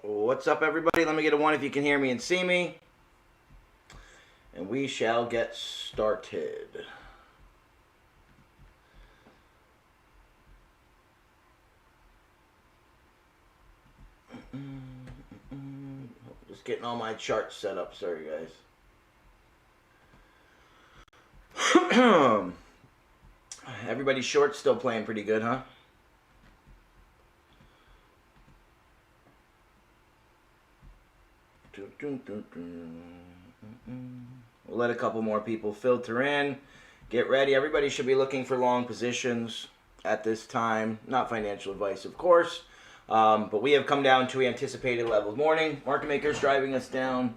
What's up, everybody? Let me get a 1 if you can hear me and see me. And we shall get started. Just getting all my charts set up. Sorry, guys. Everybody's short still playing pretty good, huh? We'll let a couple more people filter in. Get ready. Everybody should be looking for long positions at this time. Not financial advice, of course. But we have come down to anticipated level of morning. Market makers driving us down.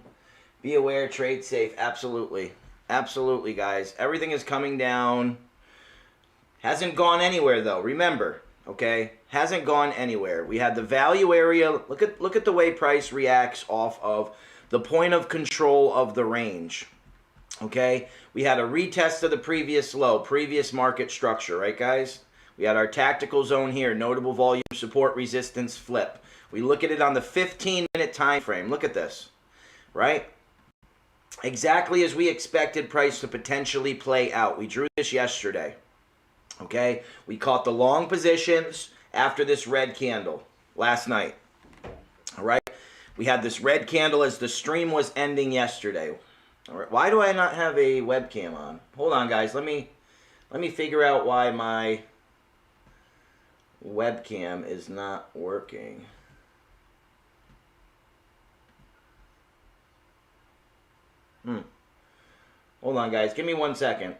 Be aware, trade safe. Absolutely. Absolutely, guys. Everything is coming down. Hasn't gone anywhere, though. Remember, okay? Hasn't gone anywhere. We had the value area. Look at the way price reacts off of the point of control of the range. Okay? We had a retest of the previous low, previous market structure, right, guys? We had our tactical zone here, notable volume, support, resistance, flip. We look at it on the 15-minute time frame. Look at this, right? Exactly as we expected price to potentially play out. We drew this yesterday, okay? We caught the long positions after this red candle last night, all right? We had this red candle as the stream was ending yesterday. All right, why do I not have a webcam on? Hold on, guys. Let me figure out why my webcam is not working. Hold on, guys. Give me 1 second.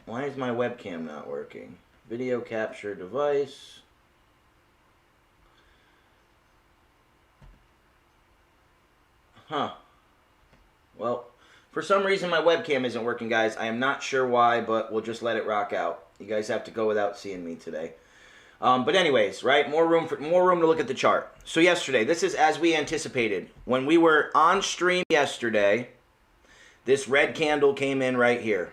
Why is my webcam not working? Video capture device. Huh. Well, for some reason my webcam isn't working, guys. I am not sure why, but we'll just let it rock out. You guys have to go without seeing me today. But anyways, right? More room to look at the chart. So yesterday, this is as we anticipated. When we were on stream yesterday, this red candle came in right here.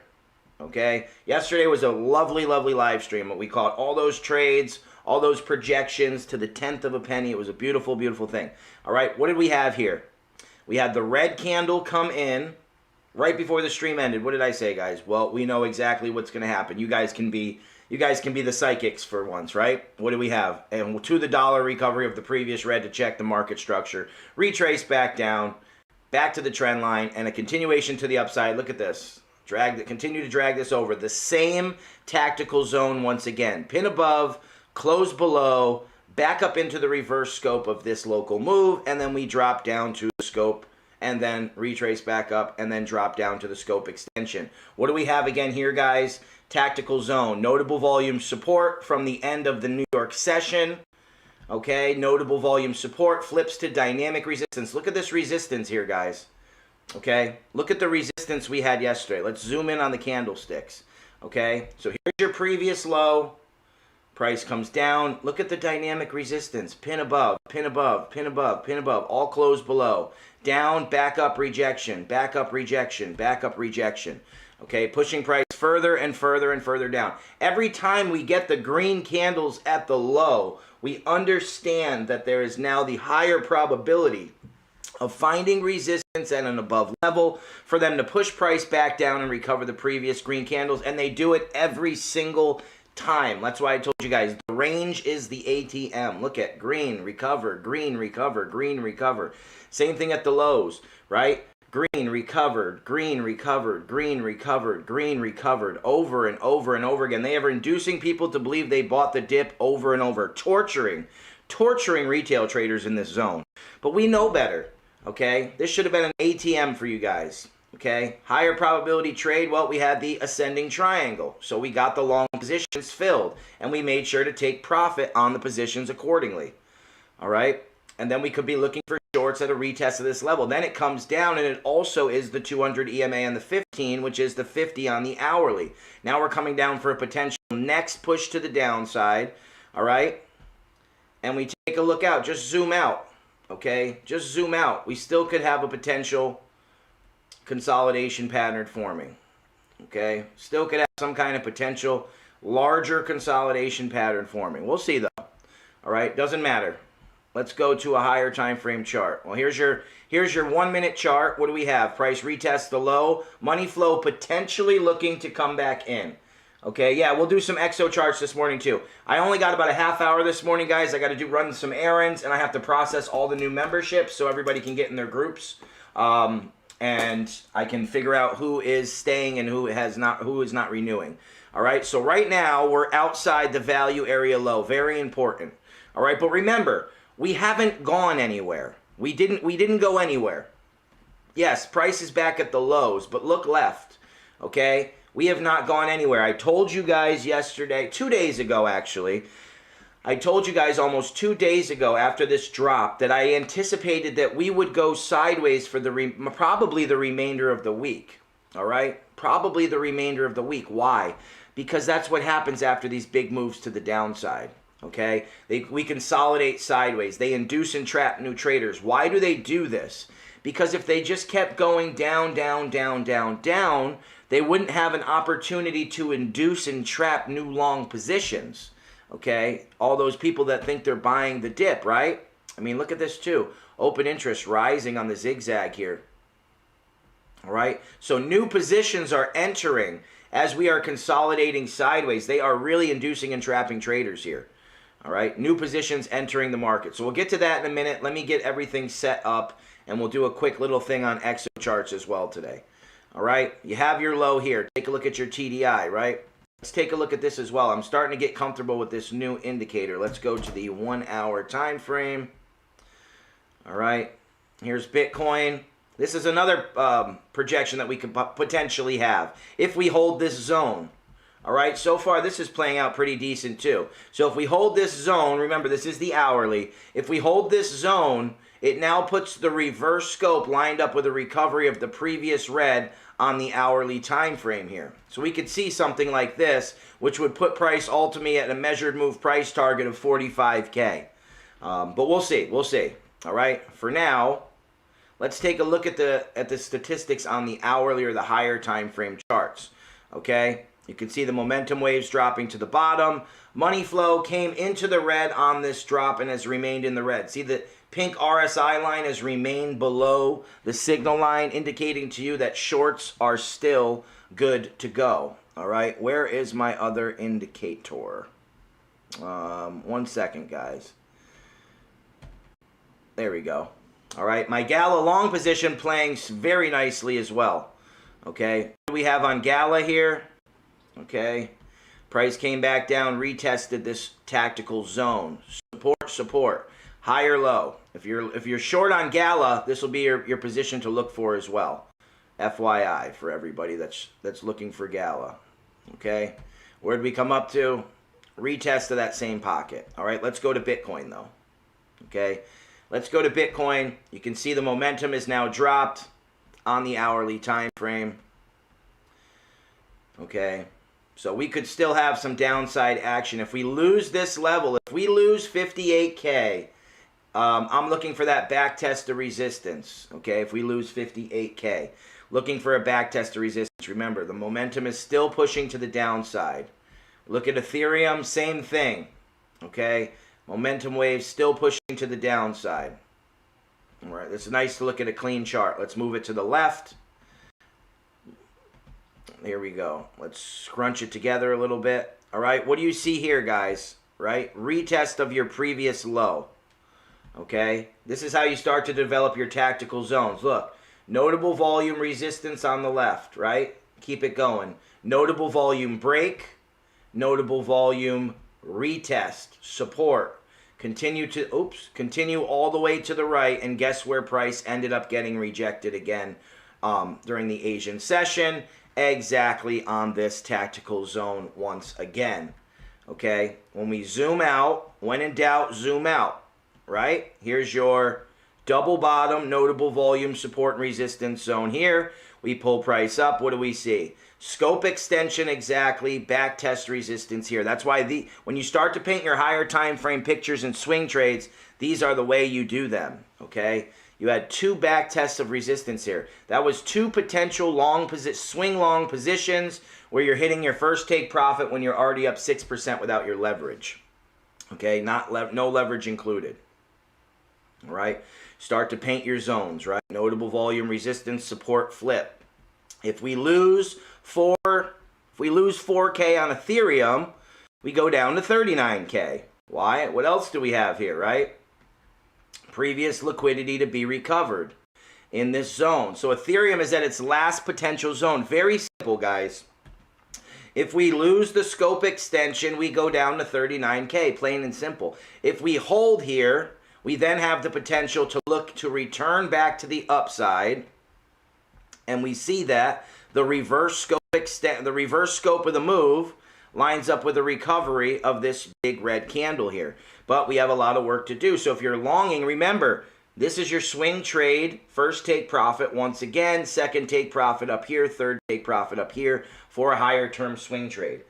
Okay? Yesterday was a lovely, lovely live stream. We caught all those trades, all those projections to the 10th of a penny. It was a beautiful, beautiful thing. All right, what did we have here? We had the red candle come in right before the stream ended. What did I say, guys? Well, we know exactly what's going to happen. You guys can be the psychics for once, right? What do we have? And to the dollar recovery of the previous red to check the market structure. Retrace back down, back to the trend line, and a continuation to the upside. Look at this. Continue to drag this over. The same tactical zone once again. Pin above, close below, back up into the reverse scope of this local move, and then we drop down to the scope, and then retrace back up, and then drop down to the scope extension. What do we have again here, guys? Tactical zone. Notable volume support from the end of the New York session. Okay, notable volume support flips to dynamic resistance. Look at this resistance here, guys. Okay, look at the resistance we had yesterday. Let's zoom in on the candlesticks. Okay, so here's your previous low. Price comes down. Look at the dynamic resistance. Pin above, pin above, pin above, pin above. All closed below. Down, back up, rejection. Back up, rejection. Back up, rejection. Okay, pushing price further and further and further down. Every time we get the green candles at the low, we understand that there is now the higher probability of finding resistance at an above level for them to push price back down and recover the previous green candles, and they do it every single time. That's why I told you guys, the range is the ATM. Look at green, recover, green, recover, green, recover. Same thing at the lows, right? Green, recovered, green, recovered, green, recovered, green, recovered, over and over and over again. They are inducing people to believe they bought the dip over and over, torturing retail traders in this zone. But we know better, okay? This should have been an ATM for you guys, okay? Higher probability trade, well, we had the ascending triangle. So we got the long positions filled, and we made sure to take profit on the positions accordingly, all right? And then we could be looking for shorts at a retest of this level. Then it comes down, and it also is the 200 EMA and the 15, which is the 50 on the hourly. Now we're coming down for a potential next push to the downside, all right? And we take a look out. Just zoom out, okay? Just zoom out. We still could have a potential consolidation pattern forming, okay? Still could have some kind of potential larger consolidation pattern forming. We'll see, though, all right? Doesn't matter. Let's go to a higher time frame chart. Well, here's your 1 minute chart. What do we have? Price retest the low. Money flow potentially looking to come back in. Okay, yeah, we'll do some XO charts this morning too. I only got about a half hour this morning, guys. I got to run some errands, and I have to process all the new memberships so everybody can get in their groups. And I can figure out who is staying and who is not renewing. All right, so right now we're outside the value area low. Very important. All right, but remember, we haven't gone anywhere. We didn't go anywhere. Yes, price is back at the lows, but look left. Okay, we have not gone anywhere. I told you guys yesterday, 2 days ago actually. I told you guys almost 2 days ago after this drop that I anticipated that we would go sideways for probably the remainder of the week. All right? Probably the remainder of the week. Why? Because that's what happens after these big moves to the downside. Okay? We consolidate sideways. They induce and trap new traders. Why do they do this? Because if they just kept going down, down, down, down, down, they wouldn't have an opportunity to induce and trap new long positions. Okay, all those people that think they're buying the dip, right? I mean, look at this too. Open interest rising on the zigzag here. All right, so new positions are entering as we are consolidating sideways. They are really inducing and trapping traders here. All right, new positions entering the market. So we'll get to that in a minute. Let me get everything set up, and we'll do a quick little thing on XO charts as well today. All right, you have your low here. Take a look at your TDI, right? Let's take a look at this as well. I'm starting to get comfortable with this new indicator. Let's go to the 1 hour time frame. All right, here's Bitcoin. This is another projection that we could potentially have if we hold this zone. All right, so far this is playing out pretty decent too. So if we hold this zone, remember this is the hourly. If we hold this zone, it now puts the reverse scope lined up with a recovery of the previous red on the hourly time frame here. So we could see something like this, which would put price ultimately at a measured move price target of 45K. But we'll see. All right. For now, let's take a look at the statistics on the hourly or the higher time frame charts. Okay. You can see the momentum waves dropping to the bottom. Money flow came into the red on this drop and has remained in the red. See the pink RSI line has remained below the signal line, indicating to you that shorts are still good to go. All right, where is my other indicator? 1 second, guys. There we go. All right, my Gala long position playing very nicely as well. Okay, what do we have on Gala here? Okay, price came back down, retested this tactical zone. Support. Higher low. If you're short on Gala, this will be your position to look for as well. FYI for everybody that's looking for Gala. Okay, where did we come up to? Retest of that same pocket. All right, let's go to Bitcoin though. Okay, let's go to Bitcoin. You can see the momentum is now dropped on the hourly time frame. Okay, so we could still have some downside action if we lose this level. If we lose 58K. I'm looking for that back test of resistance, okay, if we lose 58K. Looking for a back test of resistance. Remember, the momentum is still pushing to the downside. Look at Ethereum, same thing, okay? Momentum wave still pushing to the downside. All right, it's nice to look at a clean chart. Let's move it to the left. There we go. Let's scrunch it together a little bit. All right, what do you see here, guys? Right? Retest of your previous low. Okay, this is how you start to develop your tactical zones. Look, notable volume resistance on the left, right? Keep it going. Notable volume break, notable volume retest, support. Continue all the way to the right, and guess where price ended up getting rejected again during the Asian session? Exactly on this tactical zone once again. Okay, when we zoom out, when in doubt, zoom out. Right? Here's your double bottom, notable volume, support and resistance zone here. We pull price up. What do we see? Scope extension exactly, back test resistance here. That's why when you start to paint your higher time frame pictures and swing trades, these are the way you do them, okay? You had 2 back tests of resistance here. That was 2 potential swing long positions where you're hitting your first take profit when you're already up 6% without your leverage. Okay, no leverage included. All right, start to paint your zones, right? Notable volume, resistance, support, flip. If we lose 4K on Ethereum, we go down to 39K. Why? What else do we have here, right? Previous liquidity to be recovered in this zone. So Ethereum is at its last potential zone. Very simple, guys. If we lose the scope extension, we go down to 39K, plain and simple. If we hold here, we then have the potential to look to return back to the upside. And we see that the reverse scope of the move lines up with the recovery of this big red candle here. But we have a lot of work to do. So if you're longing, remember, this is your swing trade. First take profit once again, second take profit up here, third take profit up here for a higher term swing trade.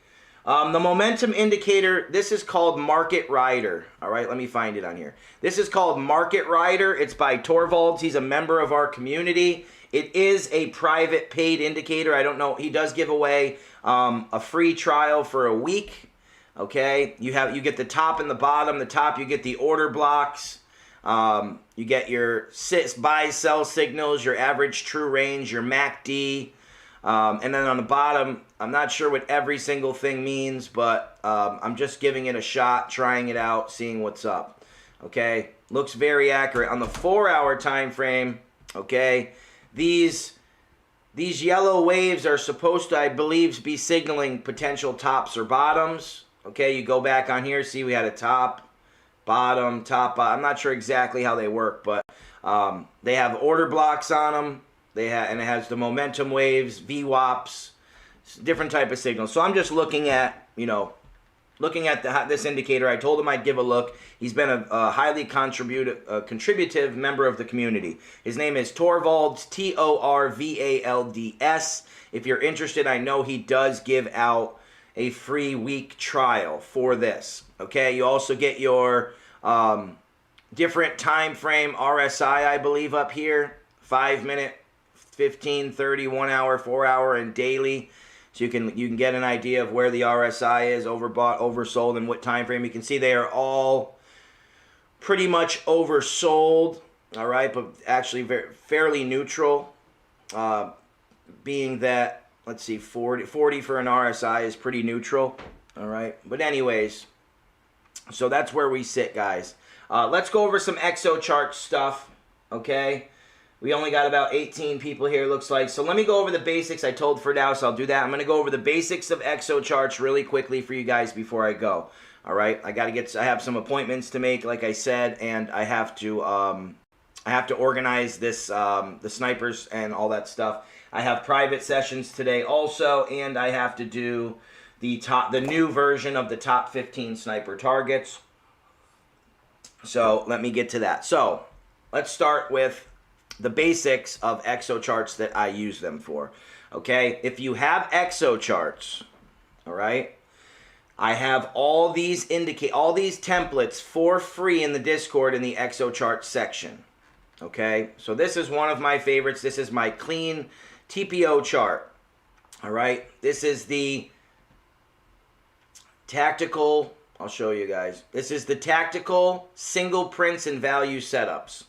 The momentum indicator, this is called Market Rider. All right, let me find it on here. This is called Market Rider. It's by Torvalds. He's a member of our community. It is a private paid indicator. I don't know. He does give away a free trial for a week. Okay, you get the top and the bottom. The top, you get the order blocks. You get your buy sell signals, your average true range, your MACD. And then on the bottom, I'm not sure what every single thing means, but I'm just giving it a shot, trying it out, seeing what's up. Okay, looks very accurate. On the 4-hour time frame, okay, these yellow waves are supposed to, I believe, be signaling potential tops or bottoms. Okay, you go back on here, see we had a top, bottom, top, bottom. I'm not sure exactly how they work, but they have order blocks on them. And it has the momentum waves, VWAPs, different type of signals. So I'm just looking at, this indicator. I told him I'd give a look. He's been a highly contributive member of the community. His name is Torvalds, Torvalds. If you're interested, I know he does give out a free week trial for this. Okay, you also get your different time frame RSI, I believe, up here. 5 minute, 15, 30, 1 hour, 4 hour, and daily. So you can get an idea of where the RSI is, overbought, oversold, and what time frame. You can see they are all pretty much oversold, all right, but actually fairly neutral, being that, let's see, 40 for an RSI is pretty neutral, all right. But anyways, so that's where we sit, guys. Let's go over some ExoChart stuff, okay. We only got about 18 people here, looks like. So let me go over the basics. I told Firdaus, so I'll do that. I'm going to go over the basics of ExoCharts really quickly for you guys before I go. All right, I have some appointments to make, like I said, and I have to organize this, the snipers and all that stuff. I have private sessions today also, and I have to do the new version of the top 15 sniper targets. So let me get to that. So let's start with the basics of ExoCharts that I use them for. Okay, if you have ExoCharts, all right, I have all these templates for free in the Discord in the ExoChart section. Okay, so this is one of my favorites. This is my clean TPO chart. All right, this is the tactical. I'll show you guys. This is the tactical single prints and value setups.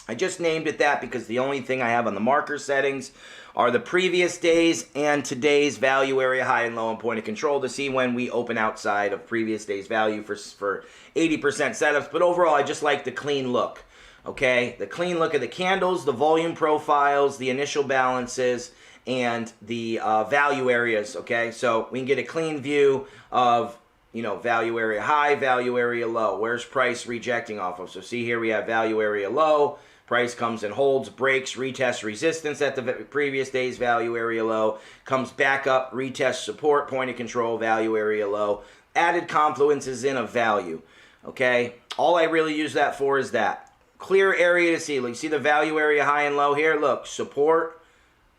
I just named it that because the only thing I have on the marker settings are the previous days and today's value area high and low and point of control to see when we open outside of previous day's value for 80% setups. But overall, I just like the clean look. Okay, the clean look of the candles, the volume profiles, the initial balances, and the value areas. Okay, so we can get a clean view of, value area high, value area low. Where's price rejecting off of? So see here we have value area low. Price comes and holds, breaks, retests resistance at the previous day's value area low, comes back up, retests support, point of control, value area low. Added confluences in of value. Okay, all I really use that for is that. Clear area to see. Like, see the value area high and low here? Look, support,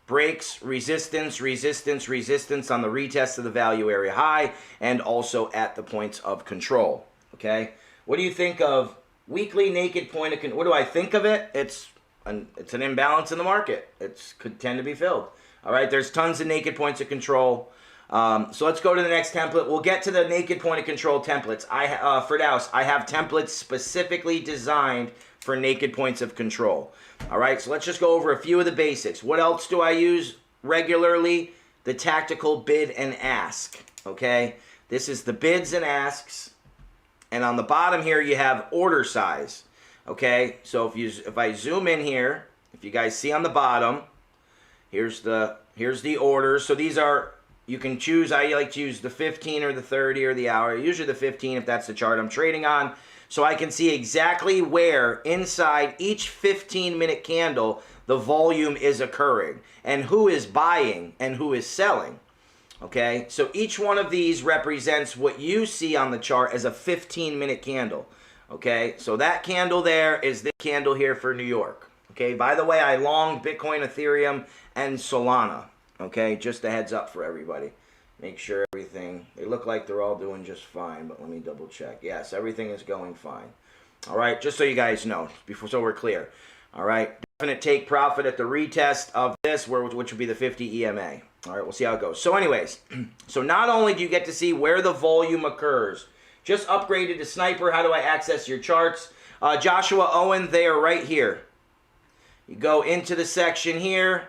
breaks, resistance, resistance, resistance on the retest of the value area high, and also at the points of control. Okay, what do you think of weekly naked point of control? What do I think of it? It's an imbalance in the market. It could tend to be filled. All right, there's tons of naked points of control. So let's go to the next template. We'll get to the naked point of control templates. Firdaus, I have templates specifically designed for naked points of control. All right, so let's just go over a few of the basics. What else do I use regularly? The tactical bid and ask. Okay, this is the bids and asks, and on the bottom here you have order size. Okay, so if I zoom in here, if you guys see on the bottom, here's the orders. So these are, you can choose. I like to use the 15 or the 30 or the hour. Usually the 15 if that's the chart I'm trading on. So I can see exactly where inside each 15-minute candle the volume is occurring and who is buying and who is selling. Okay, so each one of these represents what you see on the chart as a 15-minute candle. Okay, so that candle there is this candle here for New York. Okay, by the way, I longed Bitcoin, Ethereum, and Solana. Okay, just a heads up for everybody. Make sure everything, they look like they're all doing just fine, but let me double check. Yes, everything is going fine. All right, just so you guys know, so we're clear. All right, definite take profit at the retest of this, which would be the 50 EMA. All right, we'll see how it goes. So anyways, so not only do you get to see where the volume occurs, just upgraded to Sniper. How do I access your charts? Joshua Owen, they are right here. You go into the section here,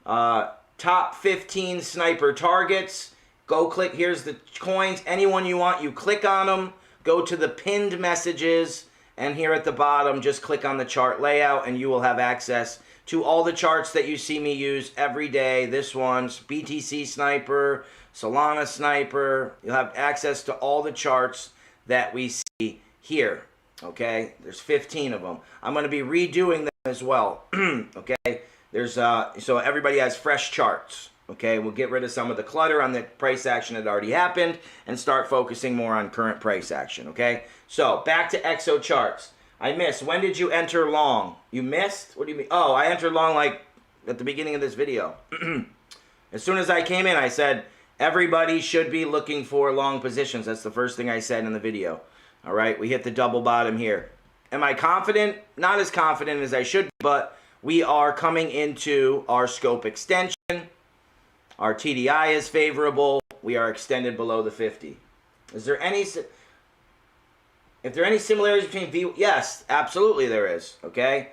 top 15 Sniper targets. Go click, here's the coins. Anyone you want, you click on them. Go to the pinned messages, and here at the bottom, just click on the chart layout, and you will have access to all the charts that you see me use every day. This one's BTC Sniper, Solana Sniper. You'll have access to all the charts that we see here. Okay, there's 15 of them. I'm going to be redoing them as well. Okay, there's so everybody has fresh charts. Okay, we'll get rid of some of the clutter on the price action that already happened and start focusing more on current price action. Okay, so back to EXO charts. I missed. When did you enter long? You missed? What do you mean? Oh, I entered long like at the beginning of this video. As soon as I came in, I said, everybody should be looking for long positions. That's the first thing I said in the video. All right, we hit the double bottom here. Am I confident? Not as confident as I should be, but we are coming into our scope extension. Our TDI is favorable. We are extended below the 50. Is there any... If there are any similarities between V... Yes, absolutely there is, okay?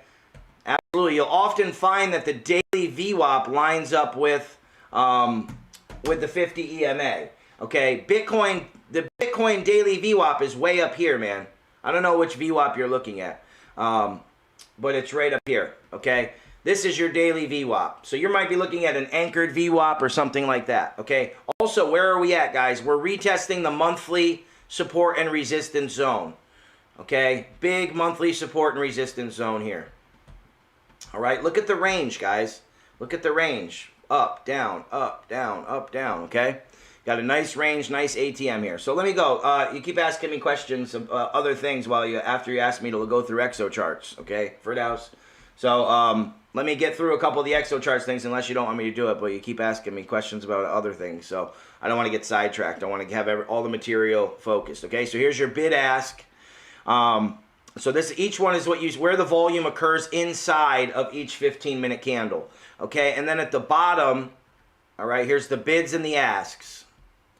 Absolutely. You'll often find that the daily VWAP lines up with the 50 EMA, okay? The Bitcoin daily VWAP is way up here, man. I don't know which VWAP you're looking at, but it's right up here, okay? This is your daily VWAP. So you might be looking at an anchored VWAP or something like that, okay? Also, where are we at, guys? We're retesting the monthly support and resistance zone. Okay, big monthly support and resistance zone here. All right, look at the range, guys. Look at the range. Up, down, up, down, up, down, okay? Got a nice range, nice ATM here. So let me go. You keep asking me questions of other things after you ask me to go through EXO charts, okay? Firdaus. So let me get through a couple of the EXO charts things unless you don't want me to do it, but you keep asking me questions about other things. So I don't want to get sidetracked. I want to have all the material focused, okay? So here's your bid ask. So each one is where the volume occurs inside of each 15-minute candle. Okay, and then at the bottom, all right, here's the bids and the asks.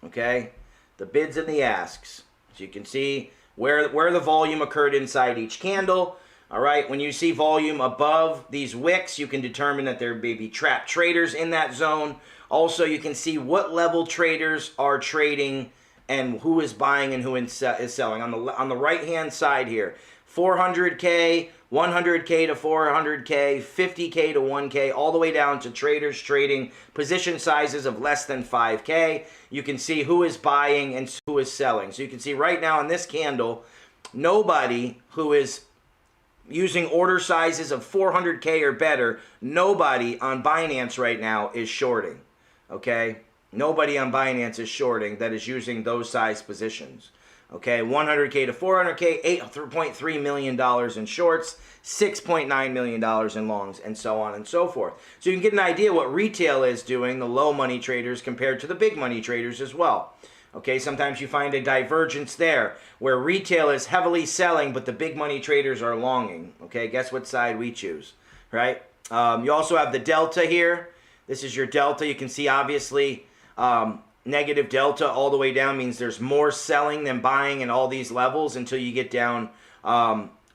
Okay, the bids and the asks. So you can see where the volume occurred inside each candle. All right, when you see volume above these wicks, you can determine that there may be trapped traders in that zone. Also, you can see what level traders are trading and who is buying and who is selling. On the right-hand side here, 400K, 100K to 400K, 50K to 1K, all the way down to traders trading position sizes of less than 5K. You can see who is buying and who is selling. So you can see right now in this candle, nobody who is using order sizes of 400K or better, nobody on Binance right now is shorting, okay? Nobody on Binance is shorting that is using those size positions. Okay, 100K to 400K, $8.3 million in shorts, $6.9 million in longs, and so on and so forth. So you can get an idea what retail is doing, the low money traders compared to the big money traders as well. Okay, sometimes you find a divergence there where retail is heavily selling, but the big money traders are longing. Okay, guess what side we choose, right? You also have the delta here. This is your delta. You can see obviously Negative delta all the way down means there's more selling than buying in all these levels until you get down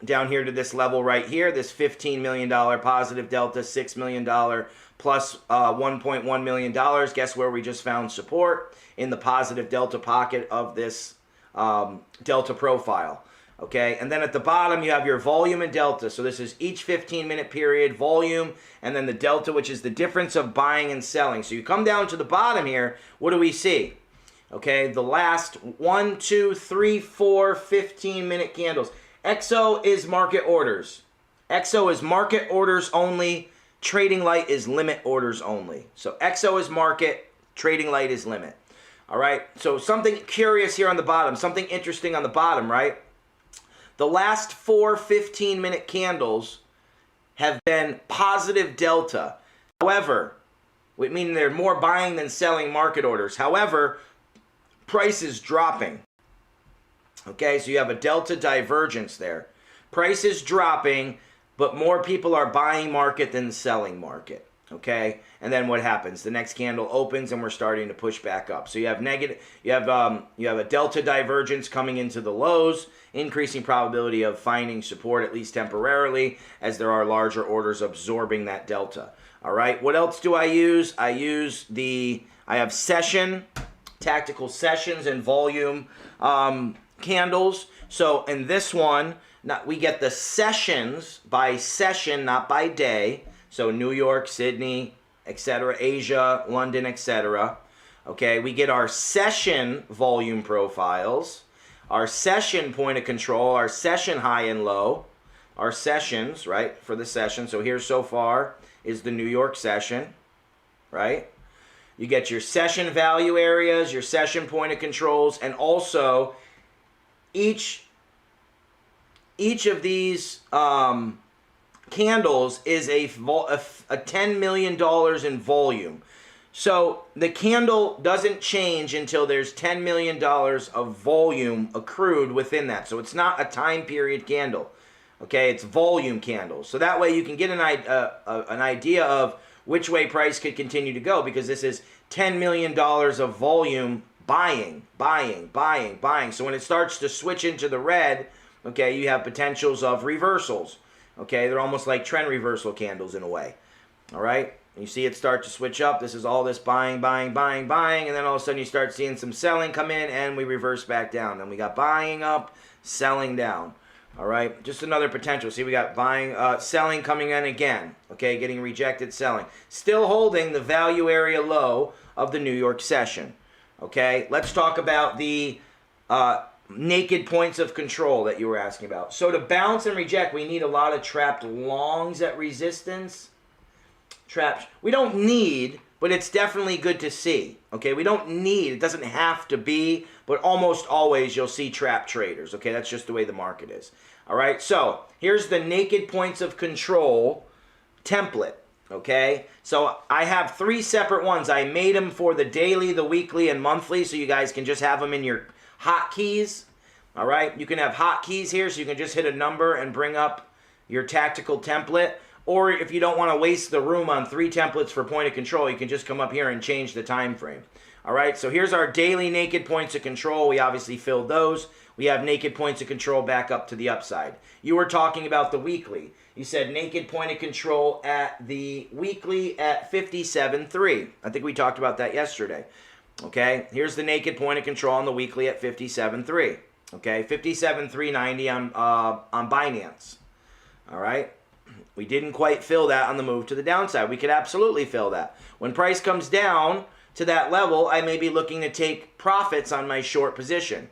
down here to this level right here, this $15 million positive delta, $6 million plus $1.1 million. Guess where we just found support? In the positive delta pocket of this delta profile. Okay, and then at the bottom you have your volume and delta. So this is each 15-minute period, volume, and then the delta, which is the difference of buying and selling. So you come down to the bottom here, what do we see? Okay, the last 1, 2, 3, 4, 15-minute candles. XO is market orders. XO is market orders only. Trading light is limit orders only. So XO is market, trading light is limit. All right, so something curious here on the bottom, something interesting on the bottom, right? The last 4 15-minute candles have been positive delta. However, meaning they're more buying than selling market orders. However, price is dropping. Okay, so you have a delta divergence there. Price is dropping, but more people are buying market than selling market. Okay, and then what happens? The next candle opens and we're starting to push back up. So you have negative, you have a delta divergence coming into the lows, increasing probability of finding support at least temporarily, as there are larger orders absorbing that delta. All right, what else do I use? I have session, tactical sessions, and volume candles. So in this one, we get the sessions by session, not by day. So New York, Sydney, etc., Asia, London, etc. Okay, we get our session volume profiles, our session point of control, our session high and low, our sessions, right, for the session. So here so far is the New York session, right? You get your session value areas, your session point of controls, and also each of these candles is a $10 million in volume. So the candle doesn't change until there's $10 million of volume accrued within that. So it's not a time period candle. Okay, it's volume candles. So that way you can get an idea of which way price could continue to go, because this is $10 million of volume buying. So when it starts to switch into the red, okay, you have potentials of reversals. Okay, they're almost like trend reversal candles in a way. All right, and you see it start to switch up. This is all this buying, and then all of a sudden you start seeing some selling come in, and we reverse back down. Then we got buying up, selling down. All right, just another potential. See, we got buying, selling coming in again. Okay, getting rejected, selling. Still holding the value area low of the New York session. Okay, let's talk about the naked points of control that you were asking about. So to bounce and reject, we need a lot of trapped longs at resistance. We don't need, but it's definitely good to see. Okay, we don't need, it doesn't have to be, but almost always you'll see trap traders. Okay, that's just the way the market is. All right, so here's the naked points of control template. Okay, so I have 3 separate ones. I made them for the daily, the weekly, and monthly, so you guys can just have them in your hotkeys. All right, you can have hotkeys here, so you can just hit a number and bring up your tactical template. Or if you don't want to waste the room on 3 templates for point of control, you can just come up here and change the time frame. All right, so here's our daily naked points of control. We obviously filled those. We have naked points of control back up to the upside. You were talking about the weekly. You said naked point of control at the weekly at 57.3. I think we talked about that yesterday. Okay, here's the naked point of control on the weekly at 57.3. Okay, 57.390 on Binance. All right, we didn't quite fill that on the move to the downside. We could absolutely fill that. When price comes down to that level, I may be looking to take profits on my short position.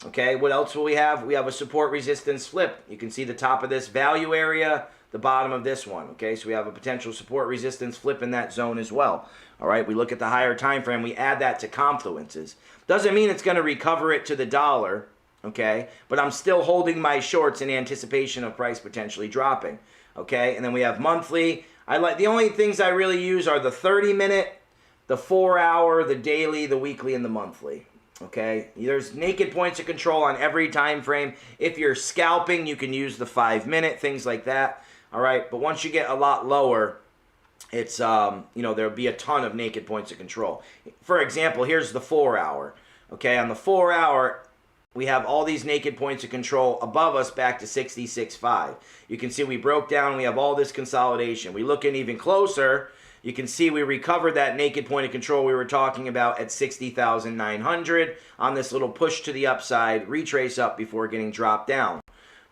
Okay, what else will we have? We have a support resistance flip. You can see the top of this value area, the bottom of this one. Okay, so we have a potential support resistance flip in that zone as well. All right, we look at the higher time frame, we add that to confluences. Doesn't mean it's going to recover it to the dollar, okay, but I'm still holding my shorts in anticipation of price potentially dropping. Okay, and then we have monthly. The only things I really use are the 30-minute, the 4-hour, the daily, the weekly, and the monthly. Okay, there's naked points of control on every time frame. If you're scalping, you can use the 5-minute, things like that. All right, but once you get a lot lower, it's there'll be a ton of naked points of control. For example, here's the 4 hour. Okay, on the 4 hour, we have all these naked points of control above us back to 66.5. You can see we broke down, we have all this consolidation. We look in even closer, you can see we recovered that naked point of control we were talking about at 60,900 on this little push to the upside, retrace up before getting dropped down.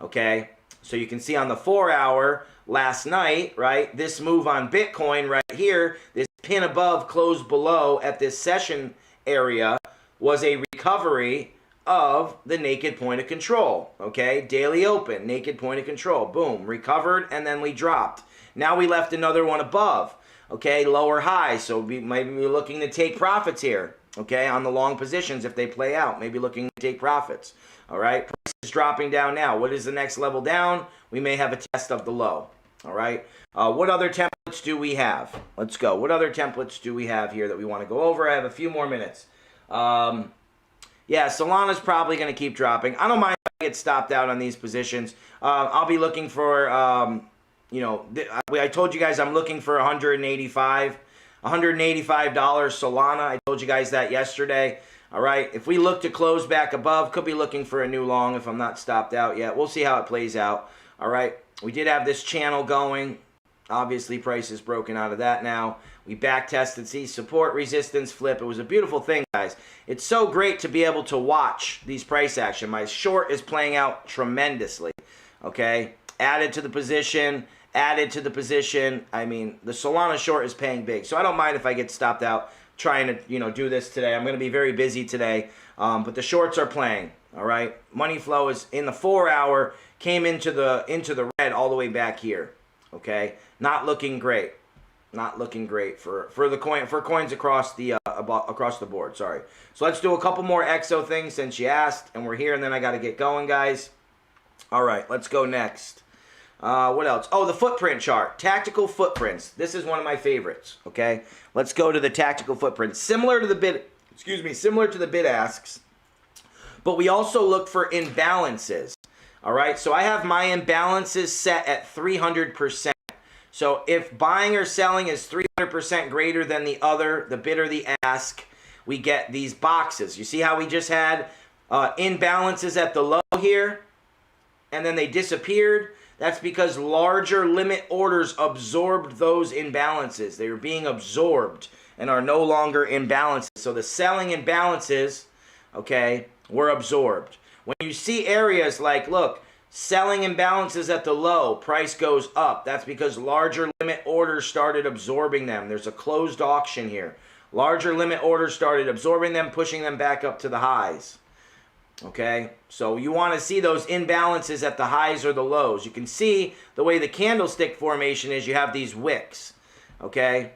Okay, so you can see on the 4 hour last night, right, this move on Bitcoin right here, this pin above, closed below at this session area was a recovery of the naked point of control. Okay, daily open, naked point of control, boom, recovered, and then we dropped. Now we left another one above. Okay, lower high, so maybe we're looking to take profits here, okay, on the long positions if they play out, maybe looking to take profits. All right, price is dropping down now. What is the next level down? We may have a test of the low. All right, what other templates do we have? Let's go. What other templates do we have here that we want to go over? I have a few more minutes. Yeah, Solana's probably going to keep dropping. I don't mind if I get stopped out on these positions. I'll be looking for... I told you guys I'm looking for $185 Solana. I told you guys that yesterday. All right, if we look to close back above, could be looking for a new long if I'm not stopped out yet. We'll see how it plays out. All right, we did have this channel going. Obviously, price is broken out of that now. We back tested, see, support, resistance, flip. It was a beautiful thing, guys. It's so great to be able to watch these price action. My short is playing out tremendously, okay? Added to the position. I mean, the Solana short is paying big. So I don't mind if I get stopped out trying to, do this today. I'm going to be very busy today. But the shorts are playing, all right? Money flow is in the 4 hour, came into the red all the way back here, okay? Not looking great. Not looking great for coins across the board, sorry. So let's do a couple more EXO things since you asked, and we're here, and then I got to get going, guys. All right, let's go next. What else? Oh, the footprint chart. Tactical footprints. This is one of my favorites, okay? Let's go to the tactical footprints. Similar to the bid asks, but we also look for imbalances, all right? So I have my imbalances set at 300%. So if buying or selling is 300% greater than the bid or the ask, we get these boxes. You see how we just had imbalances at the low here, and then they disappeared? That's because larger limit orders absorbed those imbalances. They were being absorbed and are no longer imbalances. So the selling imbalances, okay, were absorbed. When you see areas like, look, selling imbalances at the low, price goes up. That's because larger limit orders started absorbing them. There's a closed auction here. Larger limit orders started absorbing them, pushing them back up to the highs. Okay, so you want to see those imbalances at the highs or the lows. You can see the way the candlestick formation is, you have these wicks. Okay,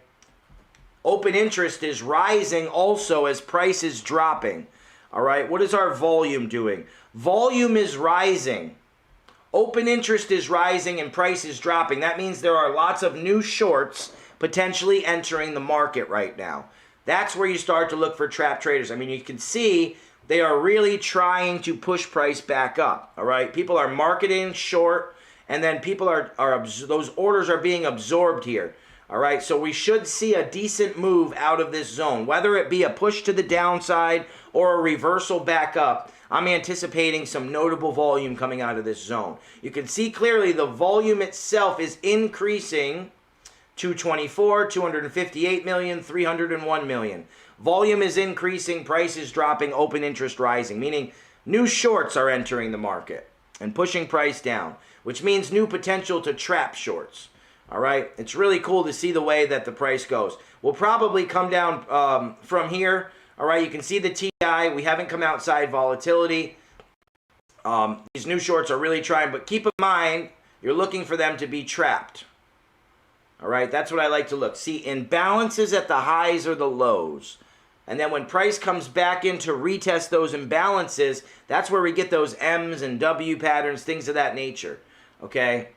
open interest is rising also as price is dropping. All right, what is our volume doing? Volume is rising. Open interest is rising and price is dropping. That means there are lots of new shorts potentially entering the market right now. That's where you start to look for trap traders. I mean, you can see they are really trying to push price back up, all right? People are marketing short, and then people those orders are being absorbed here, all right? So we should see a decent move out of this zone, whether it be a push to the downside or a reversal back up. I'm anticipating some notable volume coming out of this zone. You can see clearly the volume itself is increasing. 224, 258 million, 301 million. Volume is increasing, price is dropping, open interest rising, meaning new shorts are entering the market and pushing price down, which means new potential to trap shorts. All right, it's really cool to see the way that the price goes. We'll probably come down from here. All right, you can see the TI. We haven't come outside volatility. These new shorts are really trying, but keep in mind, you're looking for them to be trapped. All right, that's what I like to look. See, imbalances at the highs or the lows. And then when price comes back in to retest those imbalances, that's where we get those M's and W patterns, things of that nature. Okay?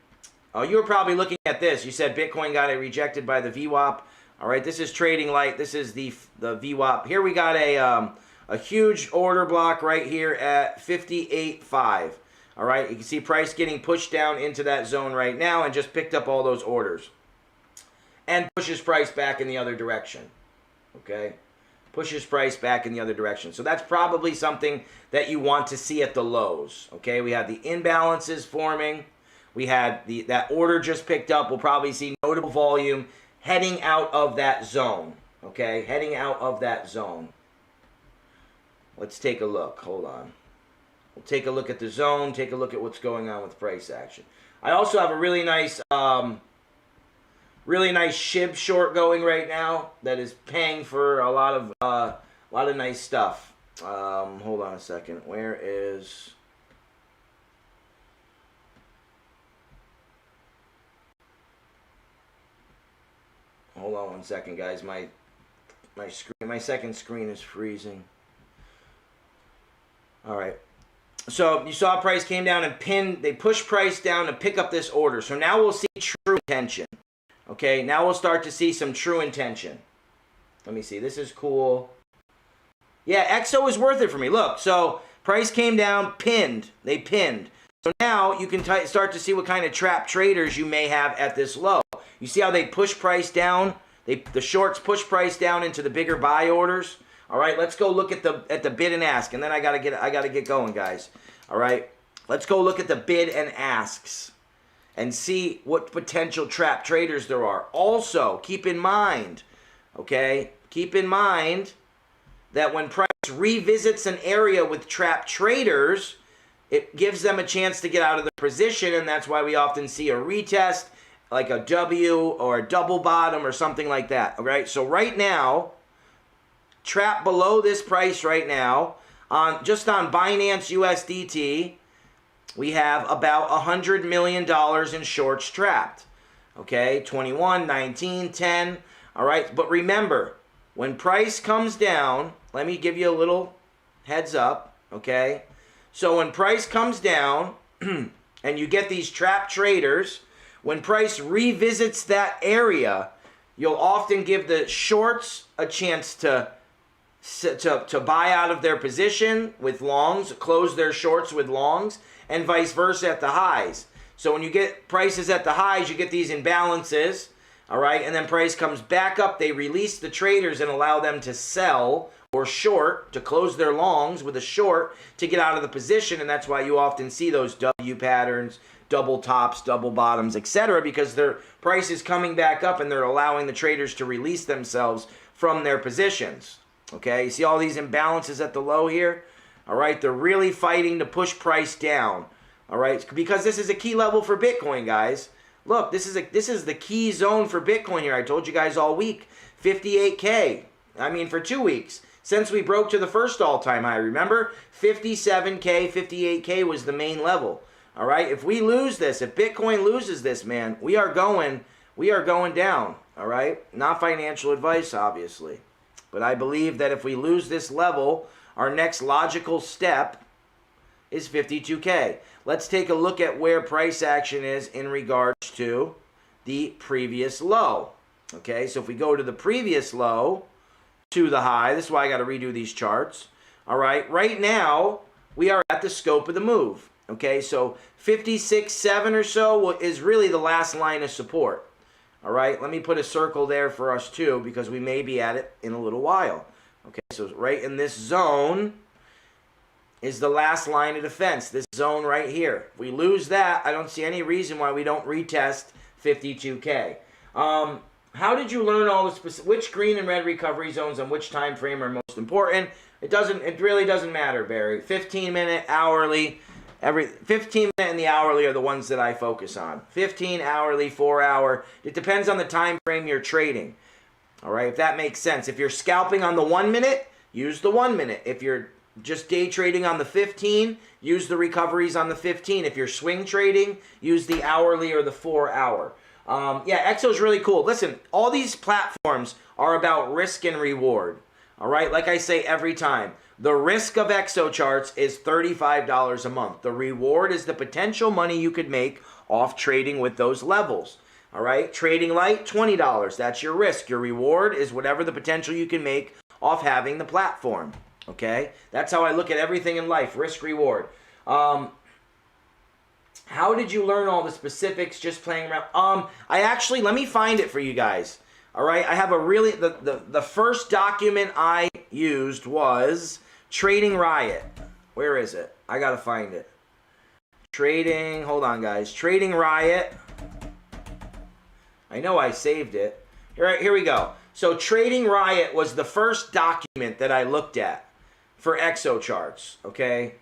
Oh, you were probably looking at this. You said Bitcoin got rejected by the VWAP. All right, this is trading light. This is the VWAP. Here we got a huge order block right here at 58.5. All right, you can see price getting pushed down into that zone right now and just picked up all those orders. and pushes price back in the other direction. Okay? Pushes price back in the other direction. So that's probably something that you want to see at the lows. Okay? We have the imbalances forming. We had that order just picked up. We'll probably see notable volume heading out of that zone. Okay? Heading out of that zone. Let's take a look. Hold on. We'll take a look at the zone. Take a look at what's going on with price action. I also have a really nice SHIB short going right now that is paying for a lot of nice stuff. Hold on a second. Where is... Hold on one second, guys. My second screen is freezing. All right. So you saw price came down and pinned. They pushed price down to pick up this order. So now we'll see true intention. Okay. Now we'll start to see some true intention. Let me see. This is cool. Yeah, XO is worth it for me. Look. So price came down, pinned. They pinned. So now you can start to see what kind of trap traders you may have at this low. You see how they push price down? The shorts push price down into the bigger buy orders. All right, let's go look at the bid and ask, and then I gotta get going, guys. All right, let's go look at the bid and asks, and see what potential trap traders there are. Also, keep in mind, okay, keep in mind that when price revisits an area with trap traders, it gives them a chance to get out of the position, and that's why we often see a retest, like a W or a double bottom or something like that. All right, so right now, trap below this price right now, just on Binance USDT, we have about $100 million in shorts trapped. Okay, 21, 19, 10. All right, but remember, when price comes down, let me give you a little heads up, okay? So when price comes down and you get these trap traders, when price revisits that area, you'll often give the shorts a chance to buy out of their position with longs, close their shorts with longs, and vice versa at the highs. So when you get prices at the highs, you get these imbalances, all right? And then price comes back up. They release the traders and allow them to sell or short, to close their longs with a short to get out of the position. And that's why you often see those W patterns, double tops, double bottoms, etc., because their price is coming back up and they're allowing the traders to release themselves from their positions. Okay, you see all these imbalances at the low here? All right, they're really fighting to push price down. All right, because this is a key level for Bitcoin, guys. Look, this is the key zone for Bitcoin here. I told you guys all week, 58K. I mean, for 2 weeks. Since we broke to the first all-time high, remember? 57K, 58K was the main level. All right, if we lose this, if Bitcoin loses this, man, we are going down. All right, not financial advice, obviously. But I believe that if we lose this level, our next logical step is 52K. Let's take a look at where price action is in regards to the previous low. Okay, so if we go to the previous low to the high, this is why I got to redo these charts. All right, right now we are at the scope of the move. Okay, so 56.7 or so is really the last line of support. All right, let me put a circle there for us too, because we may be at it in a little while. Okay, so right in this zone is the last line of defense, this zone right here. If we lose that, I don't see any reason why we don't retest 52K. How did you learn all the specific, which green and red recovery zones and which time frame are most important? It really doesn't matter, Barry. 15-minute, hourly. Every 15 minute and the hourly are the ones that I focus on. 15, hourly, 4 hour. It depends on the time frame you're trading. All right, if that makes sense. If you're scalping on the 1 minute, use the 1 minute. If you're just day trading on the 15, use the recoveries on the 15. If you're swing trading, use the hourly or the 4 hour. Yeah, XO is really cool. Listen, all these platforms are about risk and reward. All right, like I say every time. The risk of XO charts is $35 a month. The reward is the potential money you could make off trading with those levels. All right, trading light, $20. That's your risk. Your reward is whatever the potential you can make off having the platform. Okay, that's how I look at everything in life, risk reward. How did you learn all the specifics just playing around? I actually, let me find it for you guys. All right, I have a really, the first document I used was Trading Riot. Where is it? I gotta find it. Hold on guys. Trading Riot. I know I saved it. Here we go. So Trading Riot was the first document that I looked at for exo charts, okay?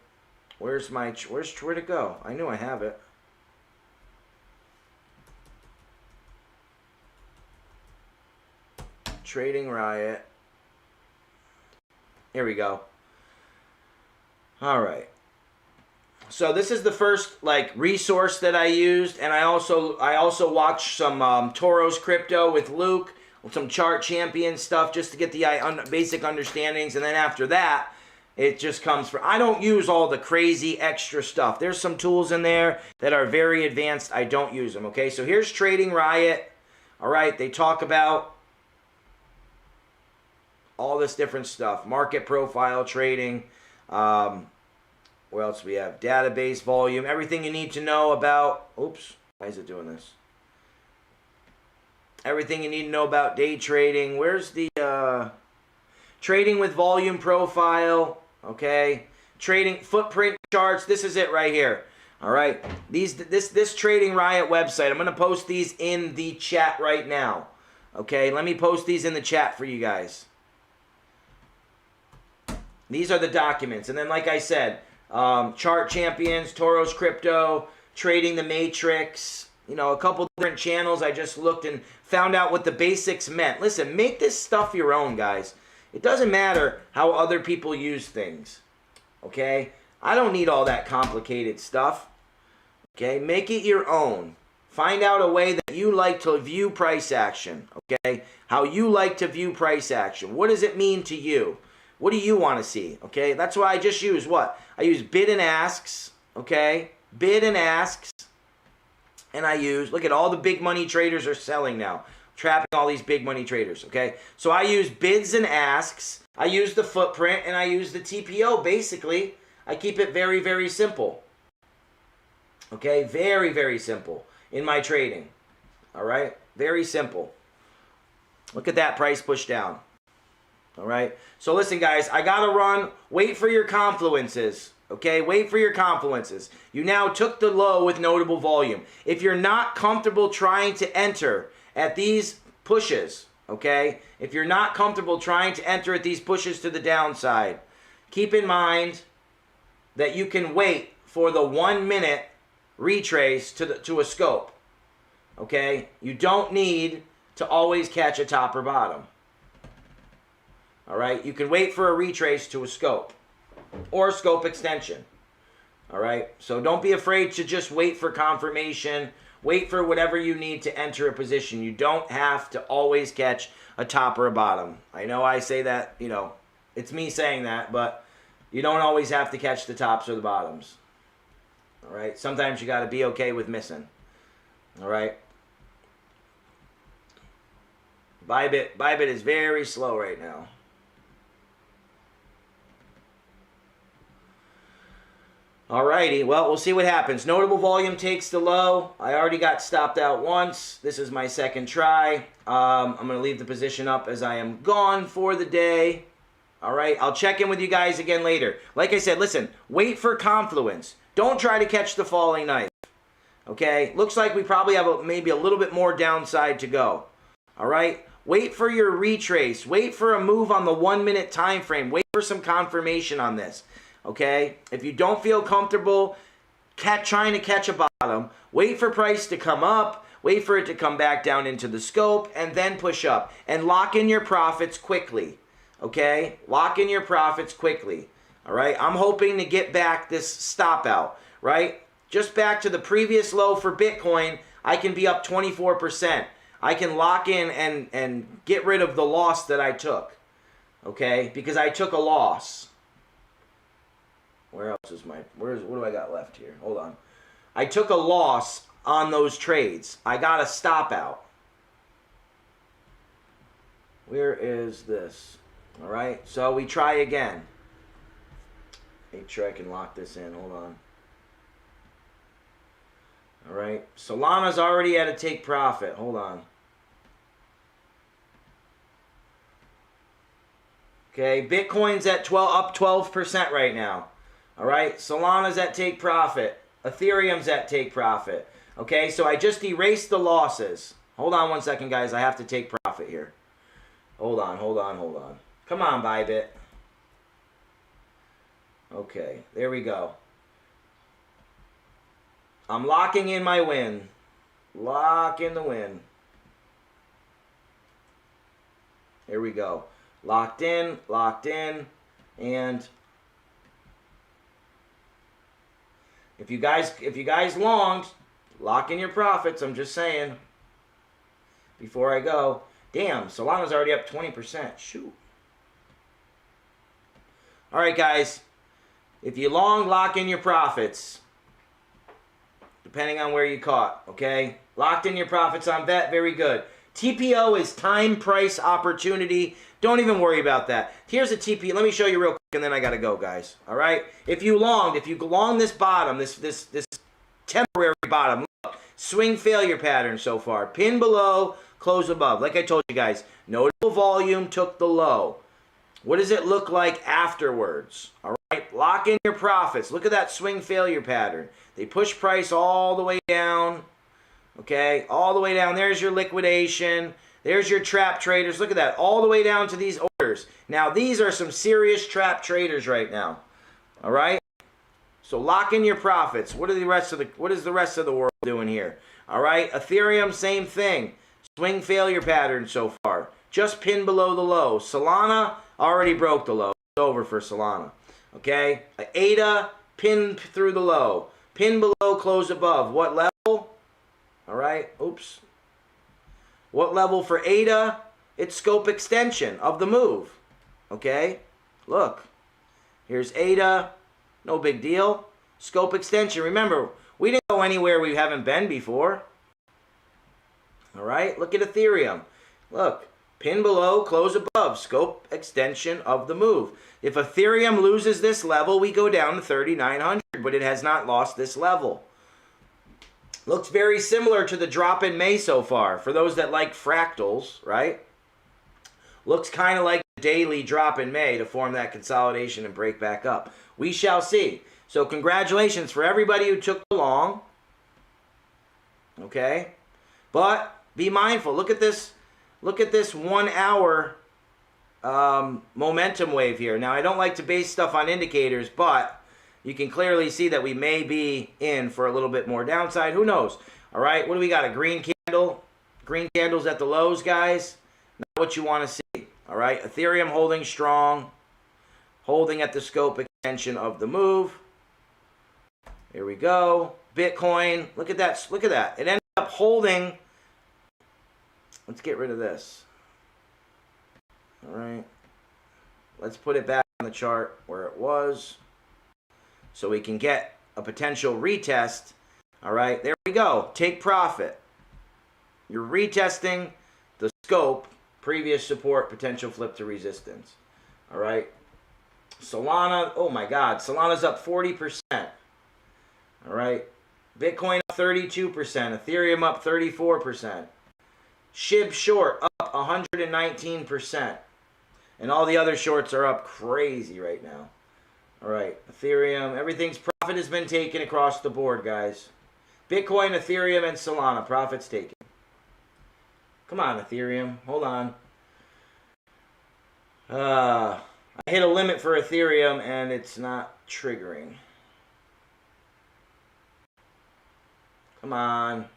Where'd it go? I knew I have it. Trading Riot. Here we go. All right. So this is the first like resource that I used, and I also watched some Toros Crypto with Luke, some Chart Champion stuff just to get the basic understandings, and then after that, it just comes from. I don't use all the crazy extra stuff. There's some tools in there that are very advanced. I don't use them. Okay, so here's Trading Riot. All right, they talk about all this different stuff, market profile trading. What else do we have? Database volume, everything you need to know about. Oops, why is it doing this? Everything you need to know about day trading. Where's the trading with volume profile? Okay, trading footprint charts. This is it right here. All right, this Trading Riot website. I'm gonna post these in the chat right now. Okay, let me post these in the chat for you guys. These are the documents, and then like I said, Chart Champions, Toros Crypto, Trading the Matrix, you know, a couple different channels. I just looked and found out what the basics meant. Listen, make this stuff your own, guys. It doesn't matter how other people use things, okay? I don't need all that complicated stuff, okay? Make it your own. Find out a way that you like to view price action, okay? How you like to view price action. What does it mean to you? What do you want to see? Okay, that's why I just use what? I use bid and asks, okay? Bid and asks. And I use, look at all the big money traders are selling now. Trapping all these big money traders, okay? So I use bids and asks. I use the footprint and I use the TPO. Basically, I keep it very, very simple. Okay, very, very simple in my trading. All right, very simple. Look at that price push down. All right. So listen, guys, I got to run. Wait for your confluences. Okay. Wait for your confluences. You now took the low with notable volume. If you're not comfortable trying to enter at these pushes, okay, if you're not comfortable trying to enter at these pushes to the downside, keep in mind that you can wait for the 1 minute retrace to a scope. Okay. You don't need to always catch a top or bottom. All right, you can wait for a retrace to a scope or a scope extension. All right, so don't be afraid to just wait for confirmation. Wait for whatever you need to enter a position. You don't have to always catch a top or a bottom. I know I say that, you know, it's me saying that, but you don't always have to catch the tops or the bottoms. All right, sometimes you got to be okay with missing. All right. Bybit is very slow right now. Alrighty, well, we'll see what happens. Notable volume takes the low. I already got stopped out once. This is my second try. I'm going to leave the position up as I am gone for the day. Alright, I'll check in with you guys again later. Like I said, listen, wait for confluence. Don't try to catch the falling knife. Okay, looks like we probably have maybe a little bit more downside to go. Alright, wait for your retrace. Wait for a move on the 1 minute time frame. Wait for some confirmation on this. Okay, if you don't feel comfortable trying to catch a bottom, wait for price to come up, wait for it to come back down into the scope, and then push up. And lock in your profits quickly. Okay, lock in your profits quickly. All right, I'm hoping to get back this stop out, right? Just back to the previous low for Bitcoin, I can be up 24%. I can lock in and get rid of the loss that I took. Okay, because I took a loss. Where else is what do I got left here? Hold on. I took a loss on those trades. I got a stop out. Where is this? All right, so we try again. Make sure I can lock this in. Hold on. All right. Solana's already at a take profit. Hold on. Okay. Bitcoin's at up 12% right now. All right. Solana's at take profit. Ethereum's at take profit. Okay. So I just erased the losses. Hold on one second, guys. I have to take profit here. Hold on. Come on, Bybit. Okay. There we go. I'm locking in my win. Lock in the win. Here we go. Locked in, and if you guys longed, lock in your profits. I'm just saying. Before I go, damn, Solana's already up 20%. Shoot. All right, guys. If you long, lock in your profits. Depending on where you caught, okay? Locked in your profits on bet, very good. TPO is time, price, opportunity. Don't even worry about that. Here's a TP. Let me show you real quick, and then I got to go, guys. All right? If you longed this bottom, this temporary bottom, look, swing failure pattern so far. Pin below, close above. Like I told you guys, notable volume took the low. What does it look like afterwards? All right? Lock in your profits. Look at that swing failure pattern. They push price all the way down. Okay? All the way down. There's your liquidation. There's your trap traders. Look at that. All the way down to these orders. Now, these are some serious trap traders right now. All right? So lock in your profits. What is the rest of the world doing here? All right? Ethereum, same thing. Swing failure pattern so far. Just pin below the low. Solana already broke the low. It's over for Solana. Okay? ADA, pin through the low. Pin below, close above. What level? All right. Oops. What level for ADA? It's scope extension of the move. Okay? Look. Here's ADA. No big deal. Scope extension. Remember, we didn't go anywhere we haven't been before. All right? Look at Ethereum. Look. Pin below, close above. Scope extension of the move. If Ethereum loses this level, we go down to 3,900, but it has not lost this level. Looks very similar to the drop in May so far. For those that like fractals, right? Looks kind of like the daily drop in May to form that consolidation and break back up. We shall see. So congratulations for everybody who took the long. Okay? But be mindful. Look at this. Look at this 1 hour momentum wave here. Now, I don't like to base stuff on indicators, but you can clearly see that we may be in for a little bit more downside. Who knows? All right, what do we got? A green candle. Green candles at the lows, guys. Not what you want to see. All right, Ethereum holding strong. Holding at the scope extension of the move. Here we go. Bitcoin. Look at that. Look at that. It ended up holding. Let's get rid of this. All right. Let's put it back on the chart where it was so we can get a potential retest. All right. There we go. Take profit. You're retesting the scope, previous support, potential flip to resistance. All right. Solana. Oh, my God. Solana's up 40%. All right. Bitcoin up 32%. Ethereum up 34%. SHIB short up 119%. And all the other shorts are up crazy right now. All right, Ethereum, everything's profit has been taken across the board, guys. Bitcoin, Ethereum, and Solana, profits taken. Come on, Ethereum, hold on. I hit a limit for Ethereum, and it's not triggering. Come on.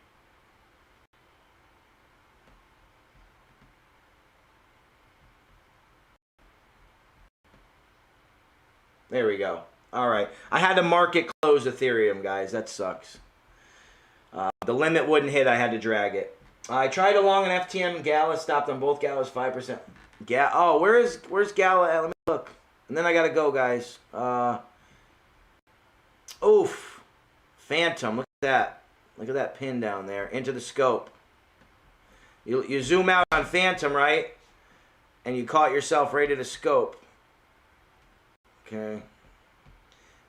There we go. All right. I had to market close Ethereum, guys. That sucks. The limit wouldn't hit. I had to drag it. I tried along an FTM and Gala. Stopped on both Galas 5%. Oh, where's Gala at? Let me look. And then I got to go, guys. Oof. Phantom. Look at that. Look at that pin down there. Into the scope. You zoom out on Phantom, right? And you caught yourself right at a scope. Okay.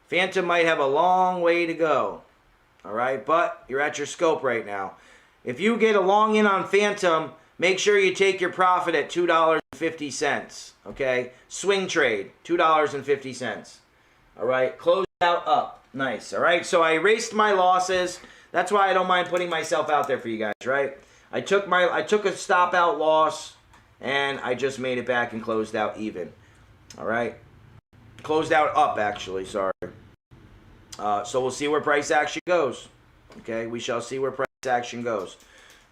Phantom might have a long way to go. All right, but you're at your scope right now. If you get a long in on Phantom, make sure you take your profit at $2.50. Okay, swing trade, $2.50. All right, close out up. Nice. All right, so I erased my losses. That's why I don't mind putting myself out there for you guys, right? I took a stop out loss, and I just made it back and closed out even. All right, closed out up actually. Sorry. So we'll see where price action goes. Okay, we shall see where price action goes.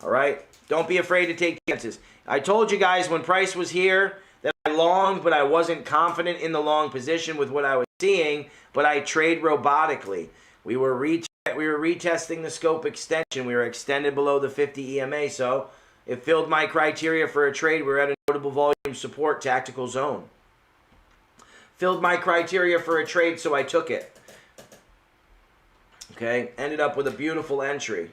All right, don't be afraid to take chances. I told you guys when price was here that I longed, but I wasn't confident in the long position with what I was seeing. But I trade robotically. We were retesting the scope extension. We were extended below the 50 EMA, so it filled my criteria for a trade. We're at a notable volume support tactical zone. Filled my criteria for a trade, so I took it. Okay, ended up with a beautiful entry.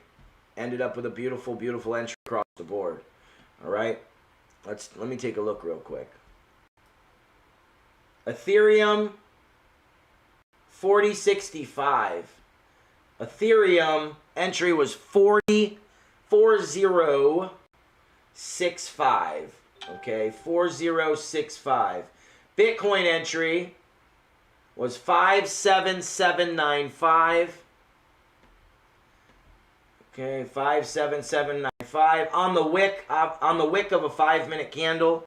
Ended up with a beautiful, beautiful entry across the board. All right, let me take a look real quick. Ethereum 4065. Ethereum entry was 4065. Okay, 4065. Bitcoin entry was 57795. Okay, 57795 on the wick of a 5-minute candle.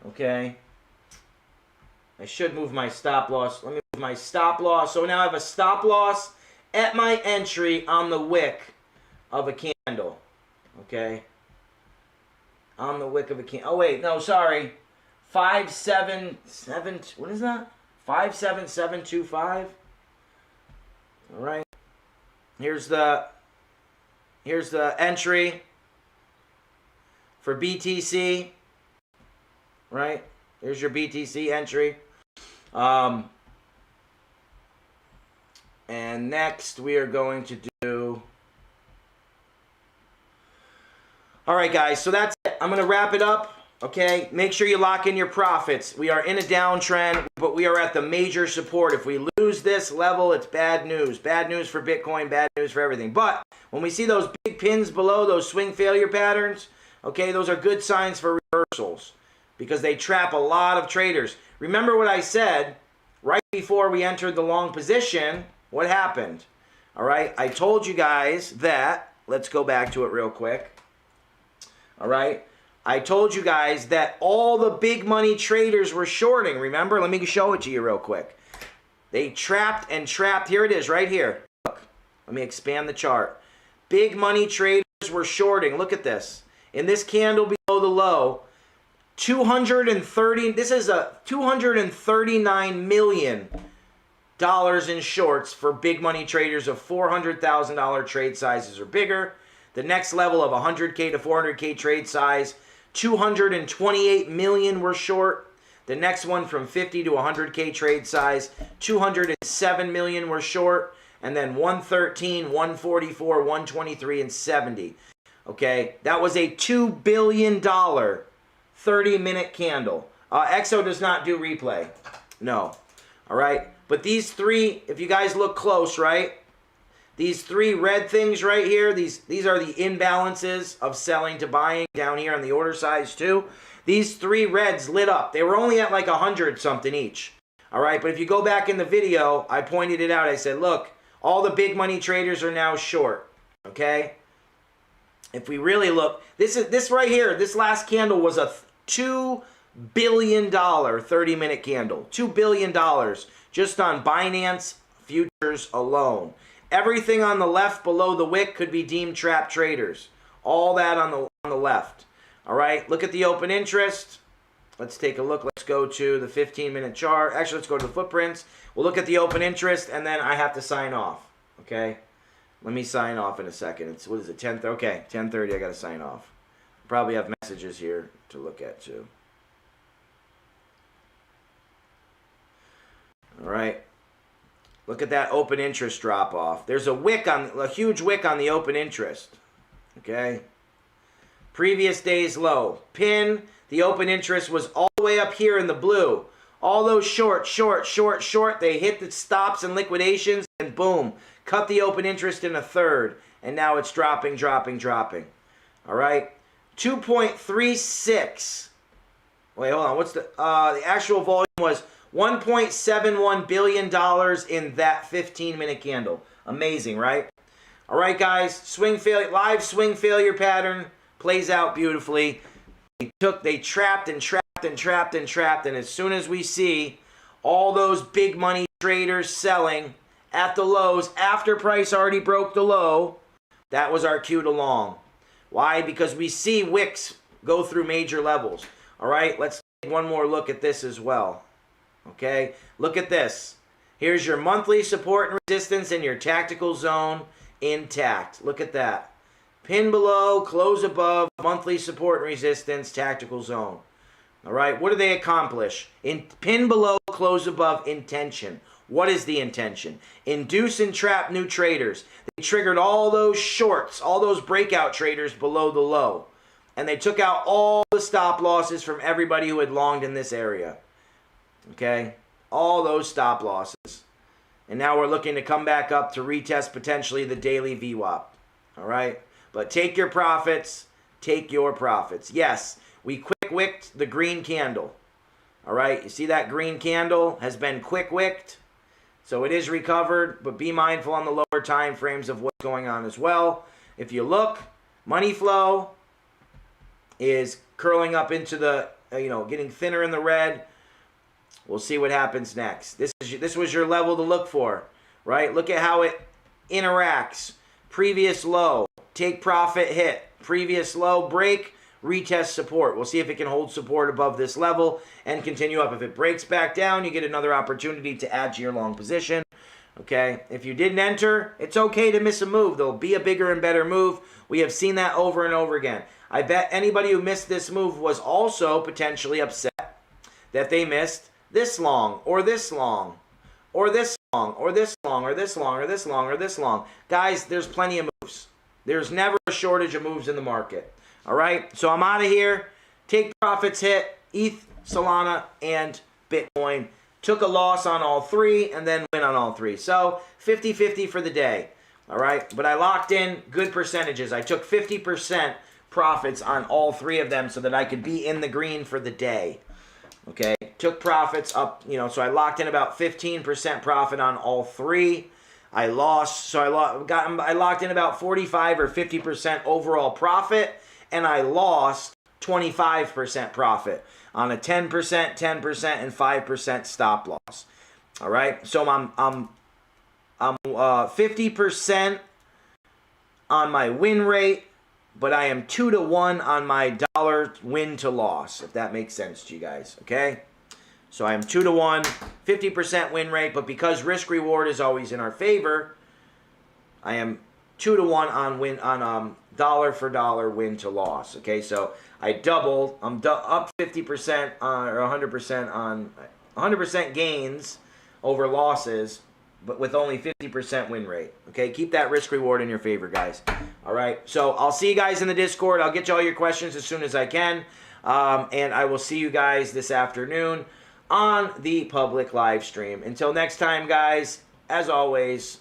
Okay. I should move my stop loss. Let me move my stop loss. So now I have a stop loss at my entry on the wick of a candle. Okay. On the wick of a candle. Oh wait, no, sorry. 577. What is that? 57725. All right. Here's the entry for BTC, right? There's your BTC entry. And next we are going to do... All right, guys, so that's it. I'm going to wrap it up, okay? Make sure you lock in your profits. We are in a downtrend, but we are at the major support. If we lose this level, it's bad news. Bad news for Bitcoin, bad news for everything. But when we see those big pins below, those swing failure patterns, okay, those are good signs for reversals because they trap a lot of traders. Remember what I said right before we entered the long position. What happened? All right, I told you guys that, let's go back to it real quick. All right, I told you guys that all the big money traders were shorting. Remember? Let me show it to you real quick. They trapped and trapped. Here it is right here. Look, let me expand the chart. Big money traders were shorting. Look at this. In this candle below the low, 230, this is a $239 million in shorts for big money traders of $400,000 trade sizes or bigger. The next level of 100K to 400K trade size, 228 million were short. The next one from 50 to 100K trade size, 207 million were short. And then 113, 144, 123, and 70. Okay, that was a $2 billion 30-minute candle. XO does not do replay. No. All right, but these three, if you guys look close, right? These three red things right here, these are the imbalances of selling to buying down here on the order size too. These three reds lit up. They were only at like 100 something each. All right, but if you go back in the video, I pointed it out. I said, look, all the big money traders are now short. Okay? If we really look, this right here, this last candle was a $2 billion 30-minute candle. $2 billion just on Binance futures alone. Everything on the left below the wick could be deemed trap traders. All that on the left. All right, look at the open interest. Let's take a look. Let's go to the 15-minute chart. Actually, let's go to the footprints. We'll look at the open interest, and then I have to sign off. Okay? Let me sign off in a second. It's, what is it, 10:30? Okay, 10:30, I got to sign off. Probably have messages here to look at, too. All right. Look at that open interest drop off. There's a huge wick on the open interest. Okay? Previous day's low. Pin, the open interest was all the way up here in the blue. All those short, they hit the stops and liquidations, and boom, cut the open interest in a third. And now it's dropping. All right, 2.36. Wait, hold on. What's the actual volume was $1.71 billion in that 15-minute candle. Amazing, right? All right, guys. Swing failure, live swing failure pattern plays out beautifully. They trapped, and as soon as we see all those big money traders selling at the lows after price already broke the low, that was our cue to long. Why? Because we see wicks go through major levels. All right, let's take one more look at this as well. Okay, look at this. Here's your monthly support and resistance and your tactical zone intact. Look at that. Pin below, close above, monthly support and resistance, tactical zone. All right, what do they accomplish? Pin below, close above, intention. What is the intention? Induce and trap new traders. They triggered all those shorts, all those breakout traders below the low. And they took out all the stop losses from everybody who had longed in this area. Okay? All those stop losses. And now we're looking to come back up to retest potentially the daily VWAP. All right? But take your profits. Take your profits. Yes, we quick wicked the green candle. All right? You see that green candle has been quick wicked. So it is recovered, but be mindful on the lower time frames of what's going on as well. If you look, money flow is curling up into the, getting thinner in the red. We'll see what happens next. This was your level to look for, right? Look at how it interacts. Previous low, take profit, hit. Previous low, break, retest support. We'll see if it can hold support above this level and continue up. If it breaks back down, you get another opportunity to add to your long position. Okay, if you didn't enter, it's okay to miss a move. There'll be a bigger and better move. We have seen that over and over again. I bet anybody who missed this move was also potentially upset that they missed this long, or this long, or this long, or this long, or this long, or this long, or this long. Guys, there's plenty of moves. There's never a shortage of moves in the market. All right, so I'm out of here. Take profits, hit ETH, Solana, and Bitcoin. Took a loss on all three and then win on all three. So 50-50 for the day. All right, but I locked in good percentages. I took 50% profits on all three of them so that I could be in the green for the day. Okay, took profits up, so I locked in about 15% profit on all three. I lost, so I locked in about 45 or 50% overall profit, and I lost 25% profit on a 10%, 10%, and 5% stop loss. All right, so I'm 50% on my win rate, but I am 2-to-1 on my dollar win to loss, if that makes sense to you guys, okay? So I am 2-to-1, 50% win rate, but because risk reward is always in our favor, I am 2-to-1 on dollar for dollar win to loss, okay? So I doubled, I'm up 50% or 100% on 100% gains over losses, but with only 50% win rate. Okay, keep that risk reward in your favor, guys. All right, so I'll see you guys in the Discord. I'll get you all your questions as soon as I can. And I will see you guys this afternoon on the public live stream. Until next time, guys, as always,